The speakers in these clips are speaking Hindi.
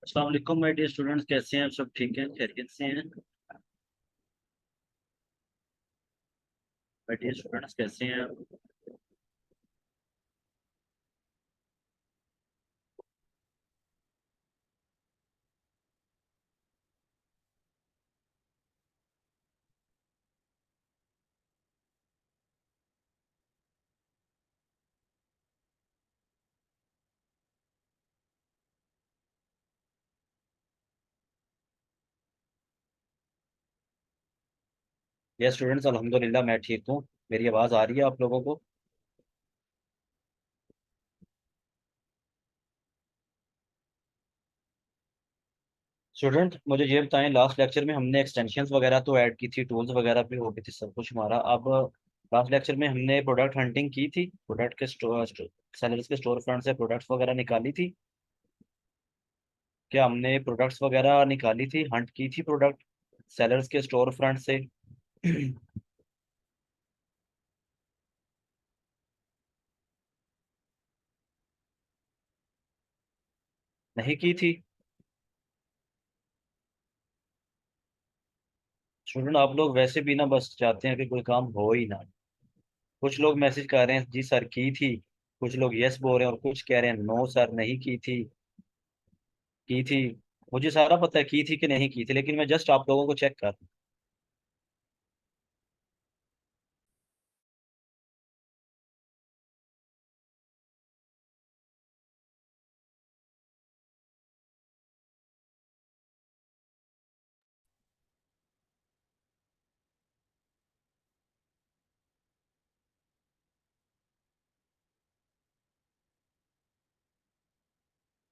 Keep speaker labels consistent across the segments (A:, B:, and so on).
A: अस्सलाम वालेकुम माय डियर स्टूडेंट्स, कैसे हैं आप? सब ठीक हैं, खैरियत से हैं? माय डियर स्टूडेंट्स, कैसे हैं आप? यस स्टूडेंट्स, अल्हम्दुलिल्लाह मैं ठीक हूँ। मेरी आवाज़ आ रही है आप लोगों को? स्टूडेंट मुझे ये बताएं, लास्ट लेक्चर में हमने एक्सटेंशंस वगैरह तो ऐड की थी, टूल्स वगैरह भी हो गए थे, सब कुछ हमारा। अब लास्ट लेक्चर में हमने प्रोडक्ट हंटिंग की थी, प्रोडक्ट के सेलर्स के स्टोर फ्रंट से प्रोडक्ट्स वगैरह निकाली थी। क्या हमने प्रोडक्ट्स वगैरह निकाली थी, हंट की थी प्रोडक्ट सेलर्स के स्टोर फ्रंट से? नहीं की थी? स्टूडेंट आप लोग वैसे भी ना बस चाहते हैं कि कोई काम हो ही ना। कुछ लोग मैसेज कर रहे हैं जी सर की थी, कुछ लोग यस बोल रहे हैं और कुछ कह रहे हैं नो सर नहीं की थी। की थी, मुझे सारा पता है की थी कि नहीं की थी, लेकिन मैं जस्ट आप लोगों को चेक कर।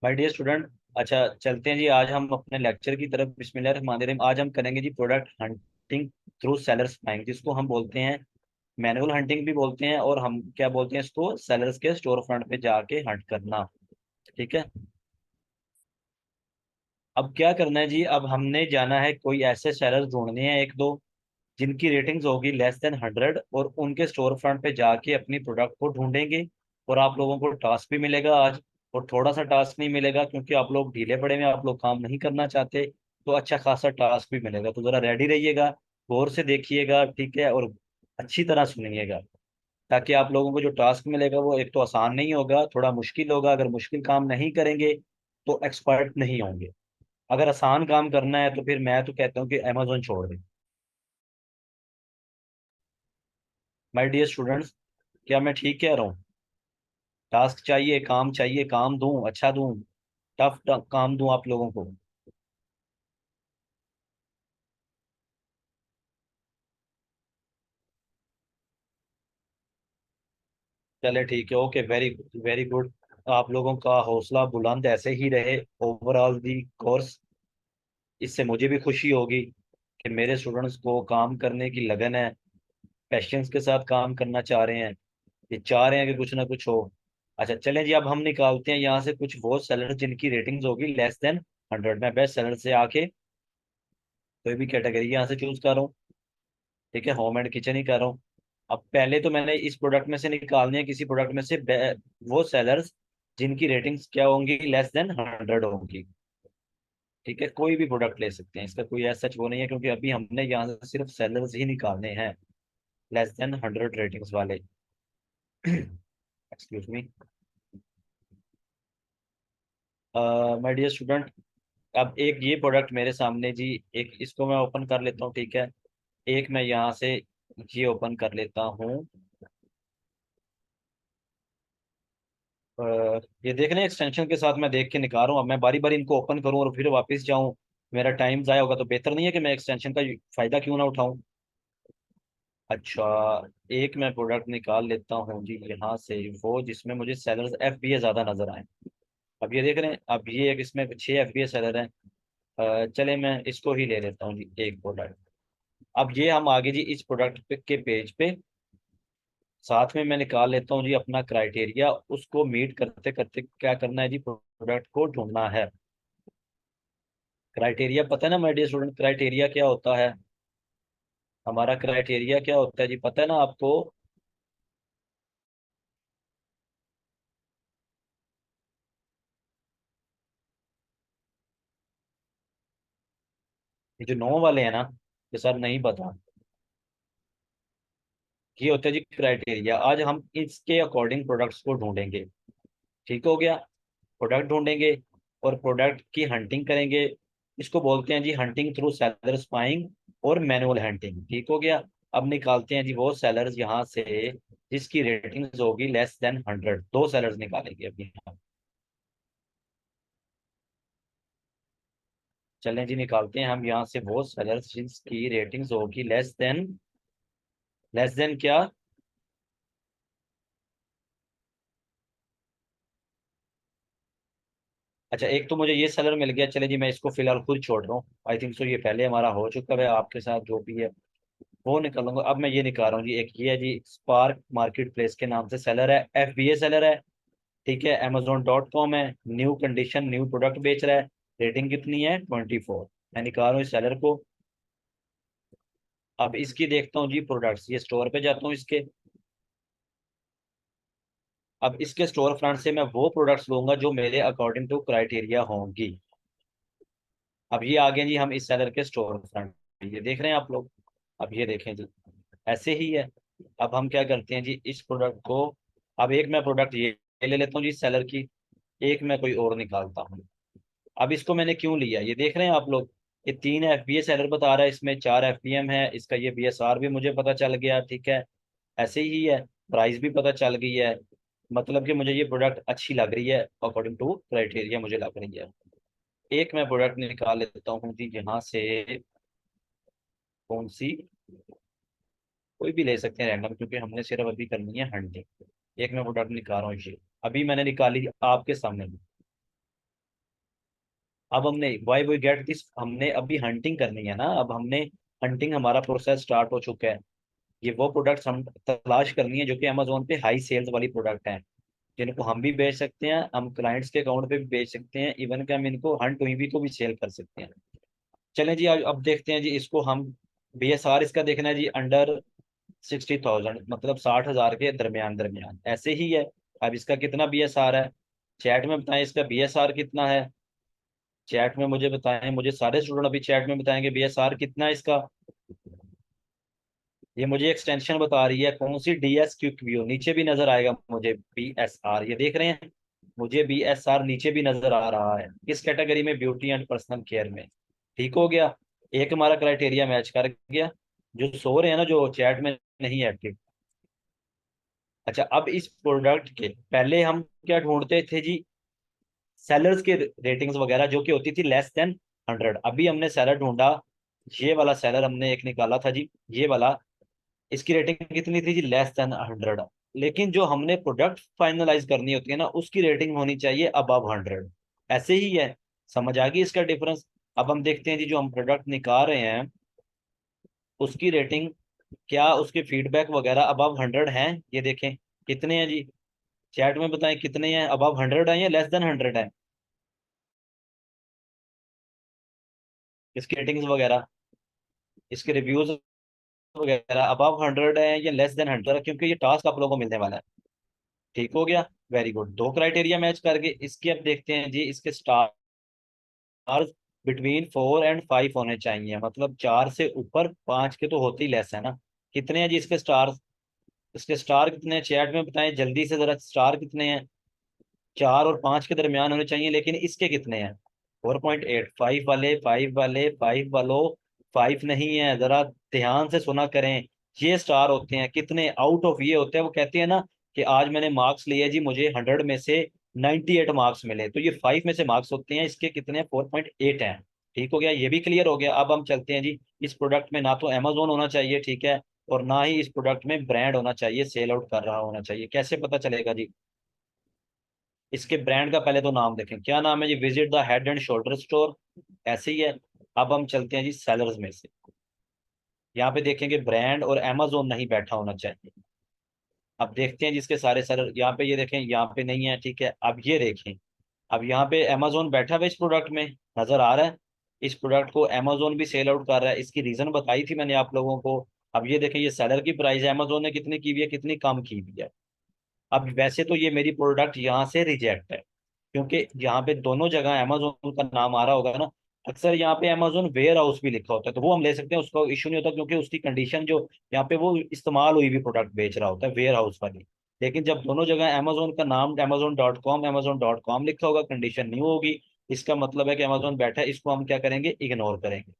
A: माय डियर स्टूडेंट, अच्छा चलते हैं जी आज हम अपने लेक्चर की तरफ। बिस्मिल्लाह रहमान रहीम। आज हम करेंगे जी product hunting through sellers find, जिसको हम बोलते हैं मैनुअल हंटिंग भी बोलते हैं, और हम क्या बोलते हैं इसको, सेलर्स के स्टोर फ्रंट पे जाके हंट करना। ठीक है। अब क्या करना है जी, अब हमने जाना है कोई ऐसे सेलर्स ढूंढने हैं एक दो जिनकी रेटिंग्स होगी लेस देन 100, और उनके स्टोर फ्रंट पे जाके अपनी प्रोडक्ट को ढूंढेंगे। और आप लोगों को टास्क भी मिलेगा आज। और थोड़ा सा टास्क नहीं मिलेगा क्योंकि आप लोग ढीले पड़े में, आप लोग काम नहीं करना चाहते। तो अच्छा खासा टास्क भी मिलेगा, तो जरा रेडी रहिएगा, गौर से देखिएगा, ठीक है, और अच्छी तरह सुनिएगा, ताकि आप लोगों को जो टास्क मिलेगा वो एक तो आसान नहीं होगा, थोड़ा मुश्किल होगा। अगर मुश्किल काम नहीं करेंगे तो एक्सपर्ट नहीं होंगे। अगर आसान काम करना है तो फिर मैं तो कहता हूँ कि अमेजोन छोड़ दें। माय डियर स्टूडेंट्स, क्या मैं ठीक कह रहा हूँ? टास्क चाहिए, काम दूं, अच्छा दूं, टफ काम दूं आप लोगों को? चले ठीक है, ओके, वेरी वेरी गुड। आप लोगों का हौसला बुलंद ऐसे ही रहे ओवरऑल दी कोर्स। इससे मुझे भी खुशी होगी कि मेरे स्टूडेंट्स को काम करने की लगन है, पैशंस के साथ काम करना चाह रहे हैं, ये चाह रहे हैं कि कुछ ना कुछ हो। अच्छा चलें जी, अब हम निकालते हैं यहाँ से कुछ वो सेलर जिनकी रेटिंग्स होगी लेस देन 100। मैं बेस्ट सेलर से आके कोई भी कैटेगरी यहाँ से चूज कर रहा हूँ। ठीक है, होम एंड किचन ही कर रहा हूँ। अब पहले तो मैंने इस प्रोडक्ट में से निकालने हैं, किसी प्रोडक्ट में से वो सेलर्स जिनकी रेटिंग्स क्या होंगी, लेस देन 100 होंगी। ठीक है, कोई भी प्रोडक्ट ले सकते हैं, इसका कोई ऐसा सच वो नहीं है, क्योंकि अभी हमने यहाँ से सिर्फ सेलर्स ही निकालने हैं लेस देन 100 रेटिंग्स वाले। Excuse me. My dear student, अब एक ये प्रोडक्ट मेरे सामने जी, एक इसको मैं ओपन कर लेता हूँ, ठीक है। एक मैं यहाँ से ये ओपन कर लेता हूँ। अ, ये देख रहे हैं, एक्सटेंशन के साथ मैं देख के निकाल रहा हूँ। अब मैं बारी बारी इनको ओपन करूँ और फिर वापस जाऊँ, मेरा टाइम ज़ाया होगा, तो बेहतर नहीं है कि मैं एक्सटेंशन का फायदा क्यों ना उठाऊं। अच्छा, एक मैं प्रोडक्ट निकाल लेता हूँ जी यहाँ से, वो जिसमें मुझे सेलर्स FBA ज़्यादा नजर आए। अब ये देख रहे हैं, अब ये एक इसमें 6 FBA सेलर हैं। चले मैं इसको ही ले लेता हूँ जी, एक प्रोडक्ट। अब ये हम आगे जी इस प्रोडक्ट के पेज पे साथ में मैं निकाल लेता हूँ जी अपना क्राइटेरिया। उसको मीट करते करते क्या करना है जी, प्रोडक्ट को ढूंढना है। क्राइटेरिया पता है ना माय डियर स्टूडेंट, क्राइटेरिया क्या होता है? हमारा क्राइटेरिया क्या होता है जी, पता है ना आपको? ये जो 9 वाले हैं ना, ये सर नहीं पता। ये होता है जी क्राइटेरिया। आज हम इसके अकॉर्डिंग प्रोडक्ट्स को ढूंढेंगे। ठीक हो गया। प्रोडक्ट ढूंढेंगे और प्रोडक्ट की हंटिंग करेंगे। इसको बोलते हैं जी हंटिंग थ्रू सेलर स्पाइंग और मैनुअल हंटिंग। ठीक हो गया। अब निकालते हैं जी वो सेलर्स यहाँ से जिसकी रेटिंग्स होगी लेस देन 100। दो सेलर्स निकालेंगे अभी यहाँ। चलें जी, निकालते हैं हम यहाँ से वो सेलर्स जिसकी रेटिंग्स होगी लेस देन क्या। अच्छा, एक तो मुझे ये सेलर मिल गया। चले जी, मैं इसको फिलहाल खुद छोड़ रहा हूँ। आई थिंक सो ये पहले हमारा हो चुका है आपके साथ जो भी है वो निकालूंगा। अब मैं ये निकाल रहा हूँ जी। एक ये है जी स्पार्क मार्केट प्लेस के नाम से सेलर है, FBA सेलर है। ठीक है, Amazon.com है। न्यू कंडीशन न्यू प्रोडक्ट बेच रहा है। रेटिंग कितनी है? 24। मैं निकाल रहा हूँ इस सेलर को। अब इसकी देखता हूँ जी प्रोडक्ट्स। ये स्टोर पे जाता हूँ इसके। अब इसके स्टोर फ्रंट से मैं वो प्रोडक्ट्स लूंगा जो मेरे अकॉर्डिंग टू क्राइटेरिया होंगी। अब ये आ गए जी हम इस सेलर के स्टोर फ्रंट। ये देख रहे हैं आप लोग। अब ये देखें जी, ऐसे ही है। अब हम क्या करते हैं जी इस प्रोडक्ट को। अब एक मैं प्रोडक्ट ये ले लेता हूँ जी सेलर की। एक मैं कोई और निकालता हूँ। अब इसको मैंने क्यों लिया ये देख रहे हैं आप लोग। ये 3 FBA सेलर बता रहा है, इसमें 4 FBM है। इसका ये BSR भी मुझे पता चल गया। ठीक है, ऐसे ही है। प्राइस भी पता चल गई है। मतलब कि मुझे ये प्रोडक्ट अच्छी लग रही है, अकॉर्डिंग टू क्राइटेरिया मुझे लग रही है। एक मैं प्रोडक्ट निकाल लेता हूँ जी यहाँ से। कौन सी? कोई भी ले सकते हैं रैंडम, क्योंकि हमने सिर्फ अभी करनी है हंटिंग। एक मैं प्रोडक्ट निकाल रहा हूँ ये। अभी मैंने निकाली आपके सामने। अब हमने वाई वी गेट दिस, हमने अभी हंटिंग करनी है ना। अब हमने हंटिंग, हमारा प्रोसेस स्टार्ट हो चुका है। ये वो प्रोडक्ट्स हम तलाश करनी है जो कि अमेजोन पे हाई सेल्स वाली प्रोडक्ट हैं, जिनको हम भी बेच सकते हैं, हम क्लाइंट्स के अकाउंट पे भी बेच सकते हैं, इवन कि हम इनको हंट हुई भी को भी सेल कर सकते हैं। चलें जी, अब देखते हैं जी इसको हम। BSR इसका देखना है जी अंडर 60,000, मतलब 60,000 के दरमियान दरमियान ऐसे ही है। अब इसका कितना BSR है? चैट में बताएं इसका BSR कितना है। चैट में मुझे बताएं, मुझे सारे स्टूडेंट अभी चैट में बताएंगे BSR कितना है इसका। ये मुझे एक्सटेंशन बता रही है कौन सी, DS क्विक व्यू। नीचे भी नजर आएगा मुझे BSR, ये देख रहे हैं। मुझे BSR नीचे भी नजर आ रहा है। किस कैटेगरी में? ब्यूटी एंड पर्सनल केयर में। ठीक हो गया। एक हमारा क्राइटेरिया मैच कर गया। जो सो रहे हैं ना, जो चैट में नहीं एक्टिव। अच्छा, अब इस प्रोडक्ट के पहले हम क्या ढूंढते थे जी? सेलर्स के रेटिंग्स वगैरह जो कि होती थी लेस देन 100। अभी हमने सेलर ढूंढा। ये वाला सेलर हमने एक निकाला था जी, ये वाला। इसकी रेटिंग कितनी थी जी? Less than 100। लेकिन जो हमने प्रोडक्ट फाइनलाइज करनी होती है ना, उसकी रेटिंग होनी चाहिए अबव 100। ऐसे ही है। समझ आ गई इसका डिफरेंस? अब हम देखते हैं जी जो हम प्रोडक्ट निकाल रहे हैं उसकी रेटिंग, क्या उसके फीडबैक वगैरह अबव 100 हैं? ये देखें कितने हैं जी। चैट में बताएं कितने हैं, अबव 100 है या लेस देन 100 है? इसकी रेटिंग्स वगैरह, इसके रिव्यूज वगैरह अबव 100 है या लेस देन 100, क्योंकि ये टास्क आप लोगों को मिलने वाला है। ठीक हो गया। वेरी गुड, दो क्राइटेरिया मैच करके इसकी अब देखते हैं जी इसके स्टार्स बिटवीन 4 और 5 होने चाहिए। मतलब 4 से ऊपर, 5 के तो होते ही लेस है ना। कितने हैं जी इसके स्टार? इसके स्टार कितने हैं चैट में बताएं जल्दी से जरा, स्टार कितने हैं? 4 और 5 के दरमियान होने चाहिए, लेकिन इसके कितने हैं? 4.8। 5 वाले 5 वालों 5 नहीं है, जरा ध्यान से सुना करें। ये स्टार होते हैं कितने आउट ऑफ, ये होते हैं, वो कहते हैं ना कि आज मैंने मार्क्स लिए जी, मुझे 100 में से 98 मार्क्स मिले, तो ये 5 में से मार्क्स होते हैं। इसके कितने? 4.8 हैं। ठीक हो गया, ये भी क्लियर हो गया। अब हम चलते हैं जी इस प्रोडक्ट में ना तो अमेजोन होना चाहिए, ठीक है, और ना ही इस प्रोडक्ट में ब्रांड होना चाहिए, सेल आउट कर रहा होना चाहिए। कैसे पता चलेगा जी? इसके ब्रांड का पहले तो नाम देखें, क्या नाम है जी? Visit the head and shoulder store, ऐसे ही है। अब हम चलते हैं जी सेलर्स में से। यहाँ पे देखेंगे ब्रांड और अमेजोन नहीं बैठा होना चाहिए। अब देखते हैं जिसके सारे सेलर, यहाँ पे ये देखें, यहाँ पे नहीं है। ठीक है, अब ये देखें। अब यहाँ पे अमेजोन बैठा हुआ इस प्रोडक्ट में नजर आ रहा है। इस प्रोडक्ट को अमेजोन भी सेल आउट कर रहा है, इसकी रीजन बताई थी मैंने आप लोगों को। अब ये देखें, ये सेलर की प्राइस है, अमेजोन ने कितनी की हुई है, कितनी कम की हुई है। अब वैसे तो ये मेरी प्रोडक्ट यहाँ से रिजेक्ट है, क्योंकि यहाँ पे दोनों जगह अमेजोन का नाम आ रहा होगा ना। अक्सर यहाँ पे अमेजोन वेयर हाउस भी लिखा होता है, तो वो हम ले सकते हैं, उसका इशू नहीं होता, क्योंकि उसकी कंडीशन जो यहाँ पे वो इस्तेमाल हुई भी प्रोडक्ट बेच रहा होता है वेयर हाउस वाली। लेकिन जब दोनों जगह अमेजोन का नाम अमेजोन.com लिखा होगा, कंडीशन नहीं होगी, इसका मतलब है कि अमेजोन बैठा है, इसको हम क्या करेंगे, इग्नोर करेंगे।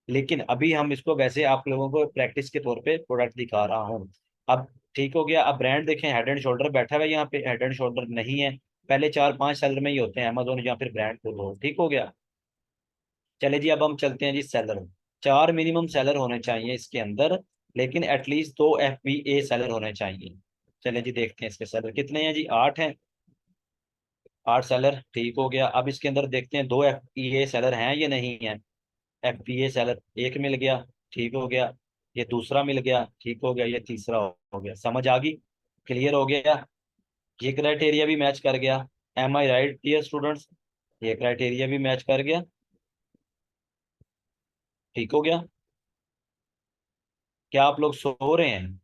A: लेकिन अभी हम इसको वैसे आप लोगों को प्रैक्टिस के तौर पे प्रोडक्ट दिखा रहा हूँ। अब ठीक हो गया। अब ब्रांड देखें, हेड एंड शोल्डर बैठा हुआ है यहाँ पे, हेड एंड शोल्डर नहीं है। पहले 4-5 सेलर में ही होते हैं अमेजोन या फिर ब्रांड को लो, ठीक हो गया। चले जी, अब हम चलते हैं जी सेलर। 4 मिनिमम सेलर होने चाहिए इसके अंदर, लेकिन एटलीस्ट 2 FBA सेलर होने चाहिए। चले जी देखते हैं इसके सेलर कितने हैं जी, 8 हैं। 8 सेलर, ठीक हो गया। अब इसके अंदर देखते हैं 2 FBA सेलर हैं या नहीं है। FBA सेलर एक मिल गया, ठीक हो गया। ये दूसरा मिल गया, ठीक हो गया। ये तीसरा हो गया। समझ आ गई, क्लियर हो गया। ये क्राइटेरिया भी मैच कर गया। एम आई राइट डियर स्टूडेंट्स, ये क्राइटेरिया भी मैच कर गया, ठीक हो गया। क्या आप लोग सो रहे हैं?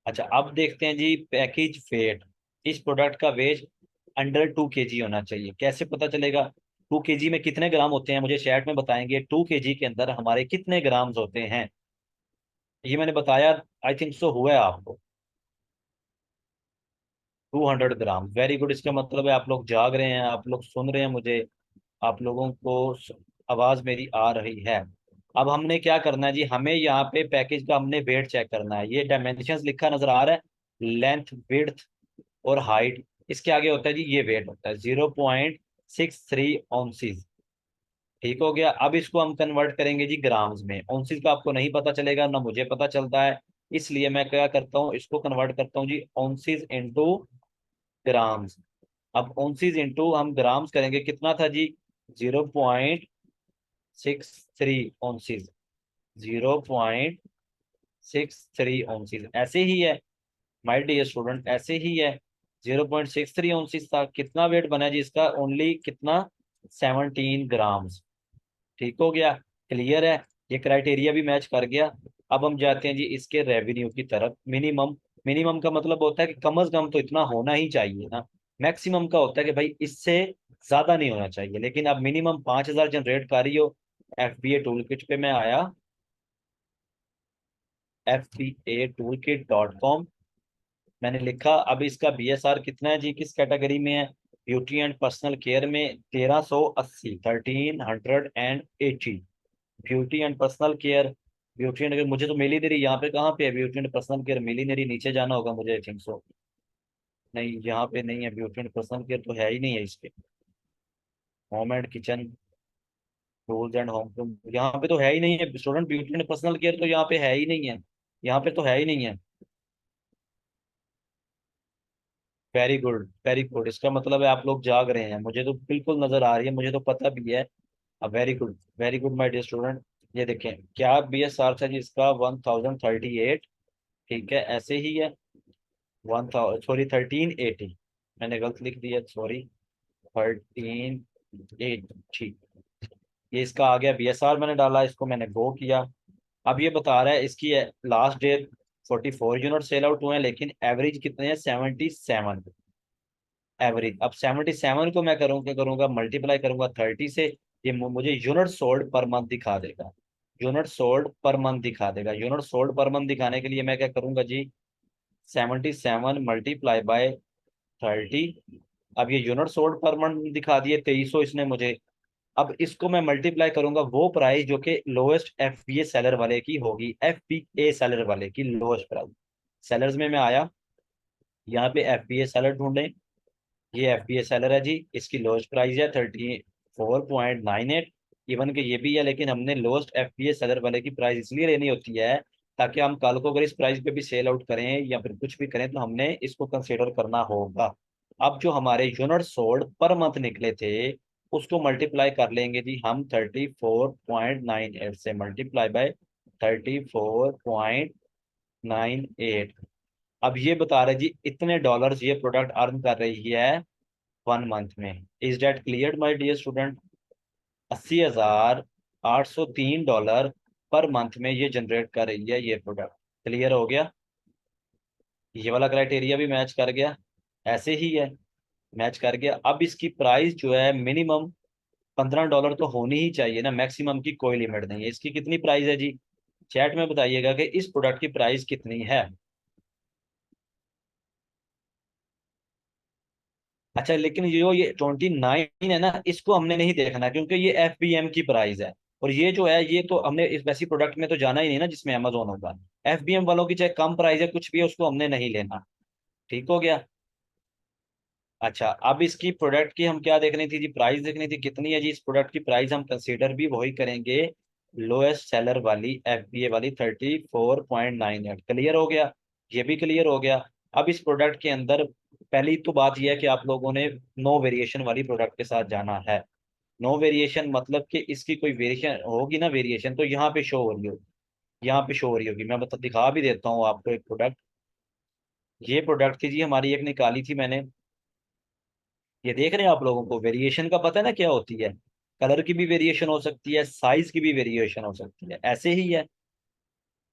A: अच्छा, अब देखते हैं जी पैकेज वेट। इस प्रोडक्ट का वेट अंडर 2 kg होना चाहिए। कैसे पता चलेगा 2 kg में कितने ग्राम होते हैं? मुझे चैट में बताएंगे 2 kg के अंदर हमारे कितने ग्राम्स होते हैं। ये मैंने बताया, आई थिंक सो हुआ है आपको। 200 ग्राम, वेरी गुड। इसका मतलब है आप लोग जाग रहे हैं, आप लोग सुन रहे हैं मुझे, आप लोगों को आवाज मेरी आ रही है। अब हमने क्या करना है जी, हमें यहाँ पे पैकेज का हमने वेट चेक करना है। ये डायमेंशंस लिखा नजर आ रहा है, लेंथ, विड्थ और हाइट। इसके आगे होता है जी, ये वेट होता है 0.63 ऑन्सिस, ठीक हो गया। अब इसको हम कन्वर्ट करेंगे जी ग्राम्स में। ऑन्सिस का आपको नहीं पता चलेगा, ना मुझे पता चलता है, इसलिए मैं क्या करता हूँ, इसको कन्वर्ट करता हूँ जी ऑन्सिस इंटू ग्राम्स। अब ऑन्सिस इंटू हम ग्राम्स करेंगे, कितना था जी, 0.63 ऑन्सिस। 0.63 ऑन्सिस ऐसे ही है माय डियर स्टूडेंट, ऐसे ही है। 0.63 ऑन्सिस था, कितना वेट बना जी इसका, ओनली कितना, 17 ग्राम्स, ठीक हो गया। क्लियर है, ये क्राइटेरिया भी मैच कर गया। अब हम जाते हैं जी इसके रेवेन्यू की तरफ। मिनिमम, मिनिमम का मतलब होता है कि कम से कम तो इतना होना ही चाहिए ना। मैक्सिमम का होता है कि भाई इससे ज्यादा नहीं होना चाहिए, लेकिन अब मिनिमम 5,000 जनरेट कर रही हो। FBA टूल किट पे मैं आया, FBA toolkit.com, मैंने लिखा। अब इसका BSR कितना है जी, किस कैटेगरी में है, ब्यूटी एंड पर्सनल केयर में 1380, 1380। Beauty and personal care, beauty and, मुझे तो मिल ही नहीं रही यहाँ पे, कहाँ पे है ब्यूटी एंड पर्सनल केयर, मिल ही नहीं रही, नीचे जाना होगा मुझे, आई थिंक सो। नहीं, यहाँ पे नहीं है, ब्यूटी एंड पर्सनल केयर तो है ही नहीं है इसके। Home and kitchen tools and home, यहाँ पे तो है ही नहीं है student, beauty and personal care तो यहाँ पे है ही नहीं है, यहाँ पे तो है ही नहीं है। Very good, very good. इसका मतलब है आप लोग जाग रहे हैं, मुझे तो बिल्कुल नजर आ रही है, मुझे तो पता भी है। अब very good, very good my dear student. ये देखें क्या BSR था जी इसका, 1038, ठीक है, ऐसे ही है। 1380, मैंने गलत लिख दिया, सॉरी, 1380। ये इसका आ गया BSR, मैंने डाला, इसको मैंने गो किया। अब ये बता रहा है इसकी last date 44 unit sell out हुए हैं, लेकिन एवरेज कितने हैं, 77 एवरेज। अब 77 को मैं करूँ क्या करूंगा, मल्टीप्लाई करूंगा 30 से, ये मुझे यूनिट सोल्ड पर मंथ दिखा देगा। यूनिट सोल्ड पर मंथ दिखा देगा। यूनिट सोल्ड पर मंथ दिखाने के लिए मैं क्या करूंगा जी, 77 × 30। अब ये यूनिट सोल्ड पर मंथ दिखा दिए 2300 इसने मुझे। अब इसको मैं मल्टीप्लाई करूंगा वो प्राइस जो कि लोएस्ट FBA सेलर वाले की होगी, FBA सेलर वाले की लोएस्ट प्राइस। सेलर्स में मैं आया, यहाँ पे FBA सेलर ढूंढें। ये FBA सेलर है जी, इसकी लोएस्ट प्राइस है 34.98। इवन के ये भी है, लेकिन हमने लोएस्ट FBA सेलर वाले की प्राइस इसलिए लेनी होती है ताकि हम कल को अगर इस प्राइस पे भी सेल आउट करें या फिर कुछ भी करें तो हमने इसको कंसिडर करना होगा। अब जो हमारे यूनिट सोल्ड पर मंथ निकले थे, उसको मल्टीप्लाई कर लेंगे जी हम 34.98 से, मल्टीप्लाई बाय 34.98। अब ये बता रहे जी इतने डॉलर्स ये प्रोडक्ट अर्न कर रही है 1 मंथ में। Is that clear my dear student? 80,803 dollar per month में ये जनरेट कर रही है ये प्रोडक्ट। क्लियर हो गया, ये वाला क्राइटेरिया भी मैच कर गया, ऐसे ही है। मैच कर गया। अब इसकी प्राइस जो है मिनिमम $15 तो होनी ही चाहिए ना, मैक्सिमम की कोई लिमिट नहीं है। इसकी कितनी प्राइस है जी? चैट में बताइएगा कि इस प्रोडक्ट की प्राइस कितनी है। अच्छा, लेकिन ये 29 है ना, इसको हमने नहीं देखना क्योंकि ये FBM की प्राइस है। और ये जो है ये तो हमने इस वैसी प्रोडक्ट में तो जाना ही नहीं ना जिसमें अमेजोन होगा। FBM वालों की चाहे कम प्राइस है कुछ भी है, उसको हमने नहीं लेना। ठीक हो गया। अच्छा, अब इसकी प्रोडक्ट की हम क्या देखनी थी जी? प्राइस देखनी थी कितनी है जी इस प्रोडक्ट की प्राइस। हम कंसीडर भी वही करेंगे, लोएस्ट सेलर वाली FBA वाली 34.98। क्लियर हो गया? ये भी क्लियर हो गया। अब इस प्रोडक्ट के अंदर पहली तो बात यह है कि आप लोगों ने नो वेरिएशन वाली प्रोडक्ट के साथ जाना है। नो वेरिएशन मतलब कि इसकी कोई वेरिएशन होगी ना, वेरिएशन तो यहाँ पे शो हो रही होगी। यहाँ पे शो हो रही होगी। मैं बता दिखा भी देता हूँ आपको एक प्रोडक्ट। ये प्रोडक्ट थी जी हमारी, एक निकाली थी मैंने। ये देख रहे हैं आप लोगों को वेरिएशन का पता है ना क्या होती है? कलर की भी वेरिएशन हो सकती है, साइज की भी वेरिएशन हो सकती है, ऐसे ही है।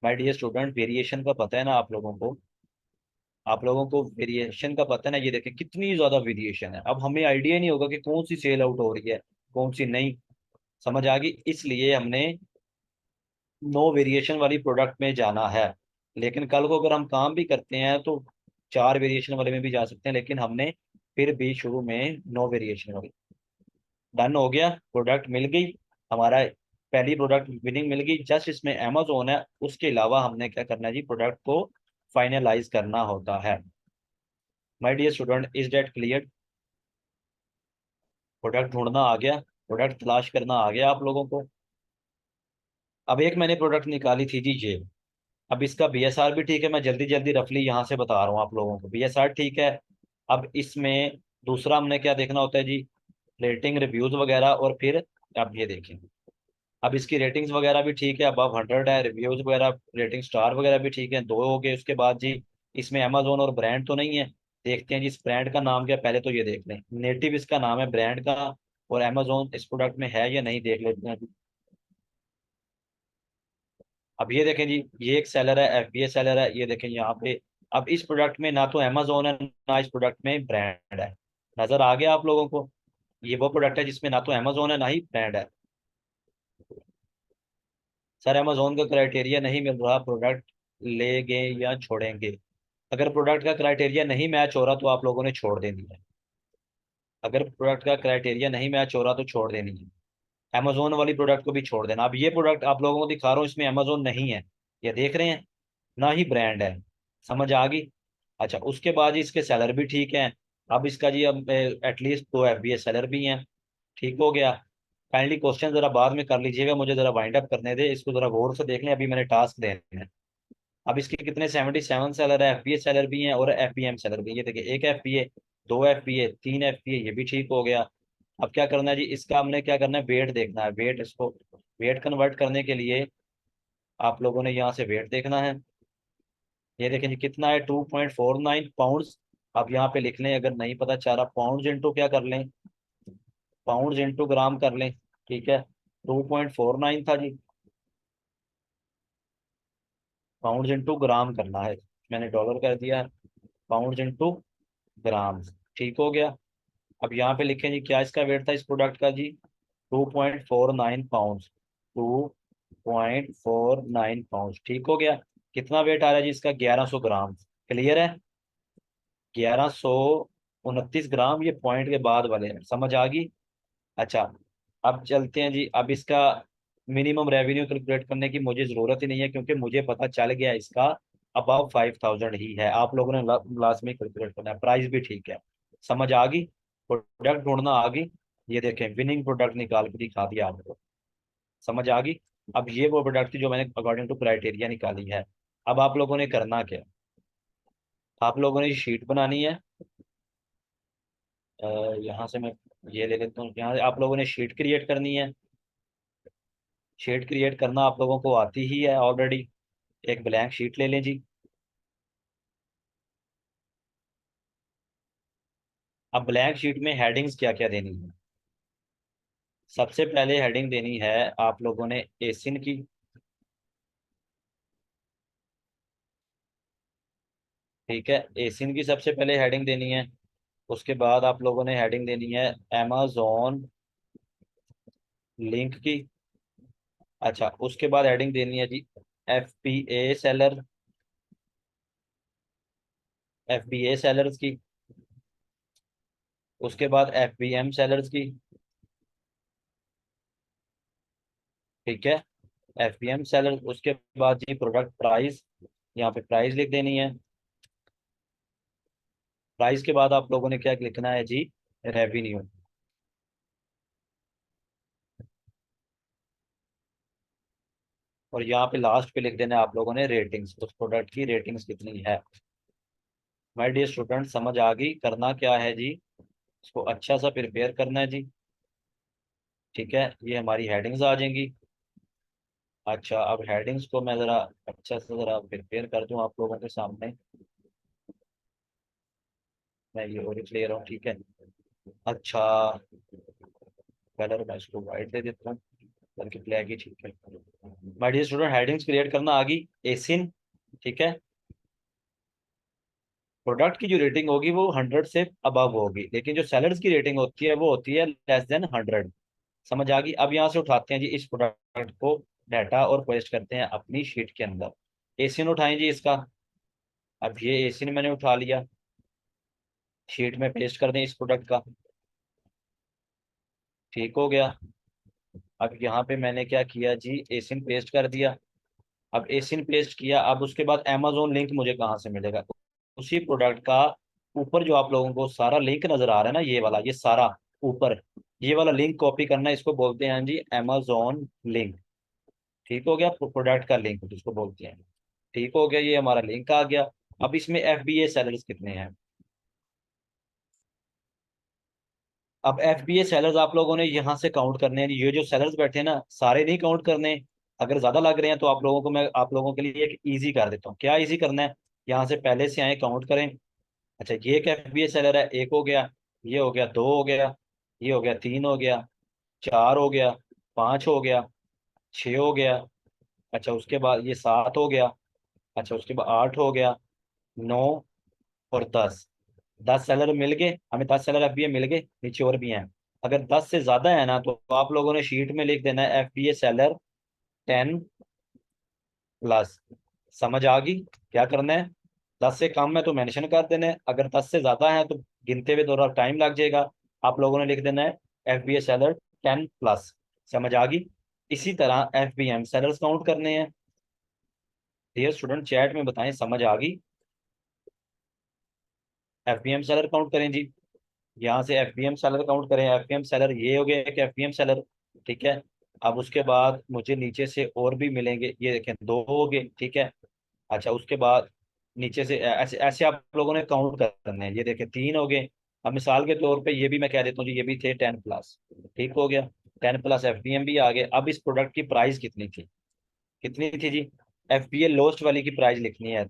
A: माय डियर स्टूडेंट, वेरिएशन का पता है ना आप लोगों को? आप लोगों को वेरिएशन का पता है ना? ये देखें कितनी ज्यादा वेरिएशन है। अब हमें आइडिया नहीं होगा कि कौन सी सेल आउट हो रही है, कौन सी नहीं। समझ आ गई? इसलिए हमने नो वेरिएशन वाली प्रोडक्ट में जाना है। लेकिन कल को अगर हम काम भी करते हैं तो चार वेरिएशन वाले में भी जा सकते हैं, लेकिन हमने फिर भी शुरू में नो वेरिएशन वाली। डन हो गया, प्रोडक्ट मिल गई हमारा। पहली प्रोडक्ट विनिंग मिल गई। जस्ट इसमें अमेजोन है, उसके अलावा हमने क्या करना है जी? प्रोडक्ट को फाइनलाइज करना होता है। My dear student, is that clear? Product ढूंढना आ गया, प्रोडक्ट तलाश करना आ गया आप लोगों को। अब एक मैंने प्रोडक्ट निकाली थी जी ये। अब इसका BSR भी ठीक है, मैं जल्दी जल्दी रफली यहाँ से बता रहा हूँ आप लोगों को। BSR ठीक है। अब इसमें दूसरा हमने क्या देखना होता है जी? रेटिंग, रिव्यूज वगैरह। और फिर अब ये देखें, अब इसकी रेटिंग्स वगैरह भी ठीक है, अब 100 है। रिव्यूज वगैरह, रेटिंग स्टार वगैरह भी ठीक है, दो हो गए। उसके बाद जी इसमें अमेजोन और ब्रांड तो नहीं है। देखते हैं जी इस ब्रांड का नाम क्या है, पहले तो ये देख लें। नेटिव इसका नाम है ब्रांड का। और अमेजोन इस प्रोडक्ट में है या नहीं देख लेते हैं। अब ये देखें जी, ये एक सेलर है, FBA सेलर है, ये देखें यहाँ पे। अब इस प्रोडक्ट में ना तो अमेजोन है, ना इस प्रोडक्ट में ब्रांड है। नजर आ गया आप लोगों को? ये वो प्रोडक्ट है जिसमें ना तो अमेजोन है ना ही ब्रांड है। सर अमेजोन का क्राइटेरिया नहीं मिल रहा, प्रोडक्ट लेंगे या छोड़ेंगे? अगर प्रोडक्ट का क्राइटेरिया नहीं मैच हो रहा तो आप लोगों ने छोड़ देनी है। अगर प्रोडक्ट का क्राइटेरिया नहीं मैच हो रहा तो छोड़ देनी है। अमेजोन वाली प्रोडक्ट को भी छोड़ देना। अब ये प्रोडक्ट आप लोगों को दिखा रहा हूँ, इसमें अमेजोन नहीं है, ये देख रहे हैं, ना ही ब्रांड है। समझ आ गई? अच्छा, उसके बाद इसके सेलर भी ठीक है। अब इसका जी अब एटलीस्ट दो FBA सेलर भी हैं। ठीक हो गया। काइंडली क्वेश्चन जरा बाद में कर लीजिएगा, मुझे जरा वाइंड अप करने दे, इसको जरा गौर से देख लें, अभी मैंने टास्क देने हैं। अब इसके कितने 77 सेलर है, FBA सेलर भी हैं और FBM सेलर भी हैं। ये देखिए, एक FBA, दो FBA, तीन FBA, ये भी ठीक हो गया। अब क्या करना है जी? इसका हमने क्या करना है? वेट देखना है। वेट, इसको वेट कन्वर्ट करने के लिए आप लोगों ने यहाँ से वेट देखना है। ये देखें जी कितना है, 2.49 पाउंड्स। अब यहाँ पे लिख लें, अगर नहीं पता चाह रहा, पाउंड्स इंटू क्या कर लें? पाउंड्स इंटू ग्राम कर लें। ठीक है, 2.49 था जी। पाउंड्स इंटू ग्राम करना है, मैंने डॉलर कर दिया है। Pounds into gram. ठीक हो गया। अब यहाँ पे लिखें जी क्या इसका वेट था इस प्रोडक्ट का जी? 2.49 पाउंड। 2.49 पाउंड, ठीक हो गया। कितना वेट आ रहा है जी इसका? 1100 ग्राम। क्लियर है? 1129 ग्राम, ये पॉइंट के बाद वाले हैं। समझ आ गई? अच्छा, अब चलते हैं जी। अब इसका मिनिमम रेवेन्यू कैलकुलेट करने की मुझे जरूरत ही नहीं है, क्योंकि मुझे पता चल गया इसका अबाव 5000 ही है। आप लोगों ने लास्ट में कैलकुलेट करना है। प्राइस भी ठीक है। समझ आ गई? प्रोडक्ट ढूंढना आ गई। ये देखें, विनिंग प्रोडक्ट निकाल के दिखा दिया आपको। समझ आ गई? अब ये वो प्रोडक्ट थी जो मैंने अकॉर्डिंग टू क्राइटेरिया निकाली है। अब आप लोगों ने करना क्या? आप लोगों ने शीट बनानी है। अ, यहाँ से मैं ये ले लेता हूँ। यहाँ से आप लोगों ने शीट क्रिएट करनी है। शीट क्रिएट करना आप लोगों को आती ही है ऑलरेडी। एक ब्लैंक शीट ले लें जी। अब ब्लैंक शीट में हेडिंग्स क्या क्या देनी है? सबसे पहले हेडिंग देनी है आप लोगों ने एसिन की। ठीक है, एसिन की सबसे पहले हेडिंग देनी है। उसके बाद आप लोगों ने हेडिंग देनी है amazon लिंक की। अच्छा, उसके बाद हेडिंग देनी है जी FBA सेलर, FBA सेलर्स की। उसके बाद FBM सेलर्स की। ठीक है, FBM सेलर। उसके बाद जी प्रोडक्ट प्राइस, यहाँ पे प्राइस लिख देनी है। प्राइस के बाद आप लोगों ने क्या लिखना है जी, रेवेन्यू। और यहाँ पे लास्ट पे लिख देना है आप लोगों ने रेटिंग्स, उस प्रोडक्ट की रेटिंग्स कितनी है। माय डियर स्टूडेंट, समझ आ गई करना क्या है जी, इसको अच्छा सा प्रिपेयर करना है जी। ठीक है, ये हमारी हेडिंग्स आ जाएंगी। अच्छा, अब हेडिंग्स को मैं ज़रा अच्छा से ज़रा प्रिपेयर कर दूं आप लोगों के सामने। मैं ये और क्लियर हूँ, ठीक है। अच्छा, कलर मैं इसको वाइट दे देता हूँ, बल्कि ब्लैक ही ठीक है। My dear student, headings create करना आ गई। एसिन, ठीक है। प्रोडक्ट की जो रेटिंग होगी वो 100 से अबव होगी, लेकिन जो सेलर्स की रेटिंग होती है वो होती है लेस देन 100। समझ आ गई। अब यहाँ से उठाते हैं जी इस प्रोडक्ट को, डाटा, और पेस्ट करते हैं अपनी शीट के अंदर। एसिन उठाएं जी इसका। अब ये एसिन मैंने उठा लिया, शीट में पेस्ट कर दें इस प्रोडक्ट का। ठीक हो गया। अब यहाँ पे मैंने क्या किया जी, एसिन पेस्ट कर दिया। अब एसिन पेस्ट किया, अब उसके बाद अमेजोन लिंक मुझे कहाँ से मिलेगा, उसी प्रोडक्ट का ऊपर जो आप लोगों को सारा लिंक नजर आ रहा है ना, ये वाला, ये सारा ऊपर, ये वाला लिंक कॉपी करना है, इसको बोलते हैं जी अमेजोन लिंक। ठीक हो गया, प्रोडक्ट का लिंक जिसको बोलते हैं। ठीक हो गया, ये हमारा लिंक आ गया। अब इसमें FBA सेलर्स कितने हैं। अब FBA सेलर्स आप लोगों ने यहाँ से काउंट करने हैं, ये जो सेलर्स बैठे हैं ना, सारे नहीं काउंट करने। अगर ज्यादा लग रहे हैं तो आप लोगों को, मैं आप लोगों के लिए एक इजी कर देता हूँ। क्या इजी करना है, यहाँ से पहले से आए काउंट करें। अच्छा, ये एक FBA सेलर है, एक हो गया, ये हो गया, दो हो गया, ये हो गया, तीन हो गया, चार हो गया, पांच हो गया, छह हो गया। अच्छा, उसके बाद ये सात हो गया। अच्छा, उसके बाद आठ हो गया, नौ, और 10। 10 सेलर मिल गए हमें, 10 सेलर FBA मिल गए, नीचे और भी हैं। अगर 10 से ज्यादा है ना, तो आप लोगों ने शीट में लिख देना है FBA सेलर 10+। समझ आ गई क्या करना है। 10 से कम है तो मेंशन कर देना है, अगर 10 से ज्यादा है तो गिनते हुए थोड़ा टाइम लग जाएगा। आप लोगों ने लिख देना है FBA सेलर 10+। समझ आ गई। इसी तरह FBM सेलर्स काउंट करने हैं। डियर स्टूडेंट, चैट में बताएं समझ आ गई। FBM सेलर काउंट करें जी, यहाँ से FBM सेलर काउंट करें। FBM सेलर ये हो गया एक FBM सेलर, ठीक है। अब उसके बाद मुझे नीचे से और भी मिलेंगे, ये देखें, दो हो गए, ठीक है। अच्छा, उसके बाद नीचे से ऐसे ऐसे आप लोगों ने काउंट करने हैं, ये देखें, तीन हो गए। अब मिसाल के तौर पे ये भी मैं कह देता हूँ जी, ये भी थे 10+। ठीक हो गया, 10+ FBM भी आ गए। अब इस प्रोडक्ट की प्राइस कितनी थी, कितनी थी जी। FBA लोएस्ट वाली की प्राइस लिखनी है।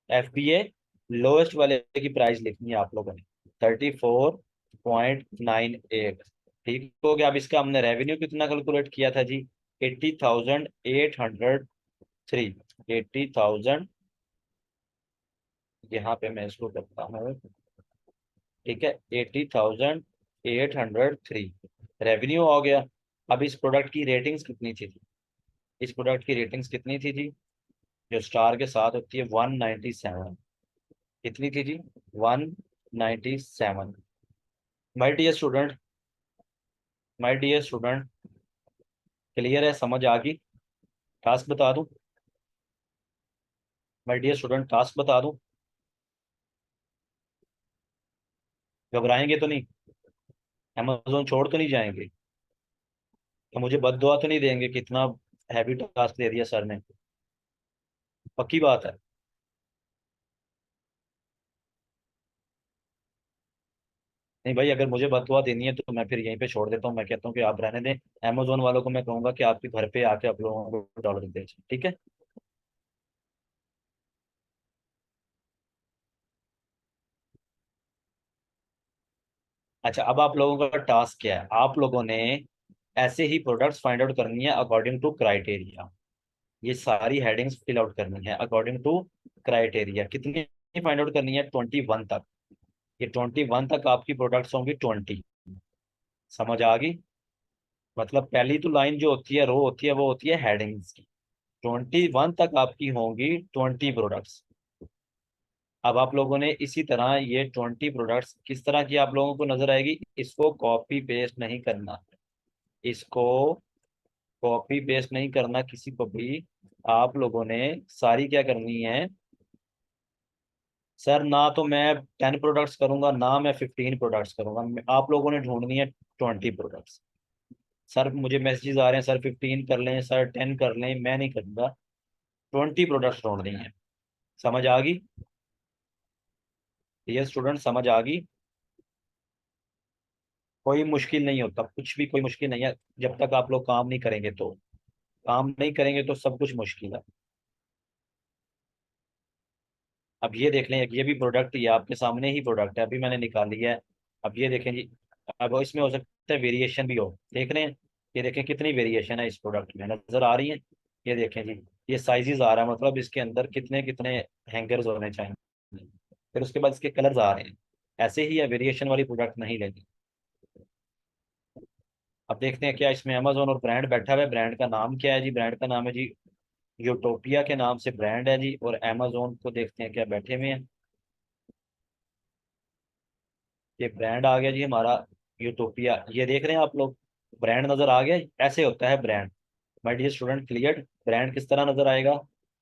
A: FBA लोएस्ट वाले की प्राइस लिखनी है आप लोगों ने, 34.98। ठीक हो गया। अब इसका हमने रेवेन्यू कितना कैलकुलेट किया था जी, 80,803। 80,000, यहाँ पे मैं इसको करता हूँ, ठीक है, 80,803 रेवेन्यू हो गया। अब इस प्रोडक्ट की रेटिंग्स कितनी थी, इस प्रोडक्ट की रेटिंग्स कितनी थी जी, जो स्टार के साथ होती है, 197। कितनी थी जी, 197। My dear student, my dear student, clear है, समझ आ गई। टास्क बता दूं, माय डियर स्टूडेंट, टास्क बता दूं। घबराएंगे तो नहीं, अमेजोन छोड़ तो नहीं जाएंगे, तो मुझे बददुआ तो नहीं देंगे कि इतना हैवी टास्क दे दिया सर ने। पक्की बात है। नहीं भाई, अगर मुझे बददुआ देनी है तो मैं फिर यहीं पे छोड़ देता हूँ, मैं कहता हूँ कि आप रहने दें। अमेजोन वालों को मैं कहूंगा कि आपके घर पे आके आप लोगों को डॉलर दे, ठीक है। अच्छा, अब आप लोगों का टास्क क्या है, आप लोगों ने ऐसे ही प्रोडक्ट्स फाइंड आउट करनी है अकॉर्डिंग टू क्राइटेरिया। ये सारी हेडिंग्स फिल आउट करनी है अकॉर्डिंग टू क्राइटेरिया। कितनी फाइंड आउट करनी है, 21 तक। ये 21 तक आपकी प्रोडक्ट्स होंगी 20। समझ आ गई? मतलब पहली तो लाइन जो होती है, रो होती है, वो होती है हेडिंग्स की। 21 तक आपकी होंगी 20 प्रोडक्ट्स। अब आप लोगों ने इसी तरह ये 20 प्रोडक्ट्स किस तरह की आप लोगों को नजर आएगी, इसको कॉपी पेस्ट नहीं करना। इसको कॉपी पेस्ट नहीं करना किसी को भी। आप लोगों ने सारी क्या करनी है, सर ना तो मैं 10 प्रोडक्ट्स करूंगा, ना मैं 15 प्रोडक्ट्स करूंगा, आप लोगों ने ढूंढनी है 20 प्रोडक्ट्स। सर मुझे मैसेजेस आ रहे हैं, सर 15 कर लें, सर 10 कर लें, मैं नहीं करूंगा। 20 प्रोडक्ट्स ढूंढनी है। समझ आ गई? ये स्टूडेंट समझ आ गई? कोई मुश्किल नहीं होता, कुछ भी कोई मुश्किल नहीं है। जब तक आप लोग काम नहीं करेंगे तो, काम नहीं करेंगे तो सब कुछ मुश्किल है। अब ये देख लें, ये भी प्रोडक्ट, ये आपके सामने ही प्रोडक्ट है, अभी मैंने निकाली है। अब ये देखें जी। अब इसमें हो सकता है वेरिएशन भी हो, देख रहे हैं? ये देखें कितनी वेरिएशन है इस प्रोडक्ट में, नजर आ रही है? ये देखें जी। ये साइजेस आ रहा है, मतलब इसके अंदर कितने कितने हैंगर्स होने चाहिए। फिर उसके बाद इसके कलर्स आ रहे हैं। ऐसे ही है, वेरिएशन वाली प्रोडक्ट नहीं लेनी। अब देखते हैं क्या इसमें अमेजोन और ब्रांड बैठा हुआ है। ब्रांड का नाम क्या है जी? ब्रांड का नाम है जी यूटोपिया के नाम से ब्रांड है जी। और अमेजोन को देखते हैं क्या बैठे हुए हैं। ये ब्रांड आ गया जी हमारा, यूटोपिया। ये देख रहे हैं आप लोग, ब्रांड नजर आ गया। ऐसे होता है brand. My dear student, clear? Brand किस तरह नजर आएगा?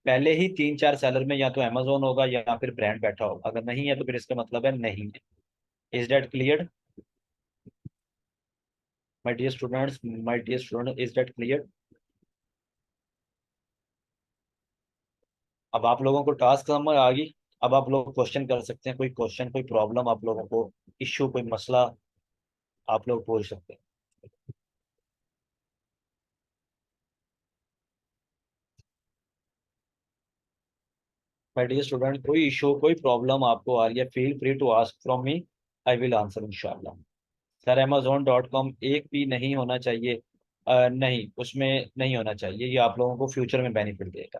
A: पहले ही 3 4 सेलर में या तो अमेजोन होगा या फिर ब्रांड बैठा होगा। अगर नहीं है तो फिर इसका मतलब है नहीं है। Is that clear? My dear students, my dear student, is that clear? अब आप लोगों को टास्क समझ आ गई। अब आप लोग क्वेश्चन कर सकते हैं, कोई क्वेश्चन, कोई प्रॉब्लम आप लोगों को, इश्यू, कोई मसला आप लोग पूछ सकते हैं। माय डियर स्टूडेंट, कोई इशू, कोई प्रॉब्लम आपको आ रही है, feel free to ask from me. I will answer इंशाल्लाह। सर Amazon.com एक भी नहीं होना चाहिए। नहीं, उसमें नहीं होना चाहिए, ये आप लोगों को फ्यूचर में बेनिफिट देगा।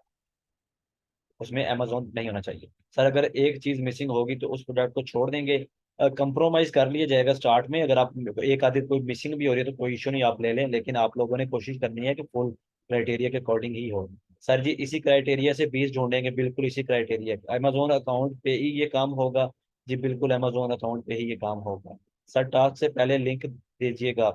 A: उसमें अमेजोन नहीं होना चाहिए। सर अगर एक चीज मिसिंग होगी तो उस प्रोडक्ट को छोड़ देंगे। कंप्रोमाइज कर लिया जाएगा स्टार्ट में। अगर आप एक आधी कोई मिसिंग भी हो रही है तो कोई इशू नहीं, आप ले लें, लेकिन आप लोगों ने कोशिश करनी है कि फुल क्राइटेरिया के अकॉर्डिंग ही हो। सर जी इसी क्राइटेरिया से 20 ढूंढेंगे, बिल्कुल इसी क्राइटेरिया, अमेजोन अकाउंट पे ही ये काम होगा। जी बिल्कुल अमेजोन अकाउंट पे ही ये काम होगा। सर टास्क से पहले लिंक दीजिएगा,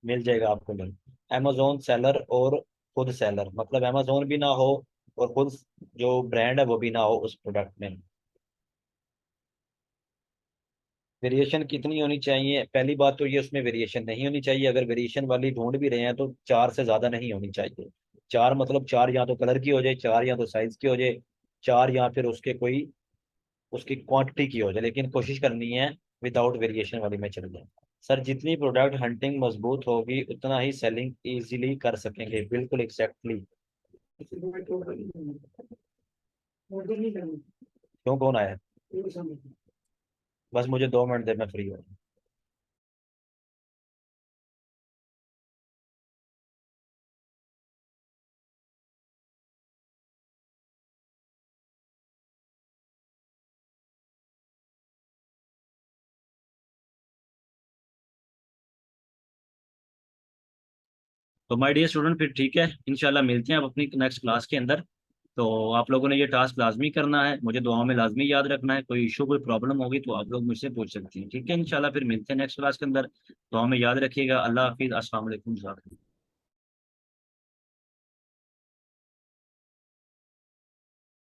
A: मिल जाएगा आपको लिंक। अमेजोन सेलर और खुद सेलर, मतलब अमेजोन भी ना हो और खुद जो ब्रांड है वो भी ना हो उस प्रोडक्ट में। वेरिएशन कितनी होनी चाहिए? पहली बात तो ये, उसमें वेरिएशन नहीं होनी चाहिए। अगर वेरिएशन वाली ढूंढ भी रहे हैं तो 4 से ज्यादा नहीं होनी चाहिए। 4 मतलब 4 या तो कलर की हो जाए, 4 या तो साइज की हो जाए, 4 या फिर उसके कोई उसकी क्वांटिटी की हो जाए, लेकिन कोशिश करनी है विदाउट वेरिएशन वाली में चल जाए। सर जितनी प्रोडक्ट हंटिंग मजबूत होगी उतना ही सेलिंग इजीली कर सकेंगे, बिल्कुल एग्जैक्टली। क्यों, कौन आया? बस मुझे 2 मिनट दे, मैं फ्री हूँ। तो माय डियर स्टूडेंट, फिर ठीक है, इंशाल्लाह मिलते हैं अब अपनी नेक्स्ट क्लास के अंदर। तो आप लोगों ने ये टास्क लाजमी करना है, मुझे दुआओं में लाजमी याद रखना है। कोई इशू, कोई प्रॉब्लम होगी तो आप लोग मुझसे पूछ सकते हैं, ठीक है? इंशाल्लाह फिर मिलते हैं नेक्स्ट क्लास के अंदर। दुआओं में याद रखिएगा। अल्लाह हाफिज़, अस्सलाम वालेकुम।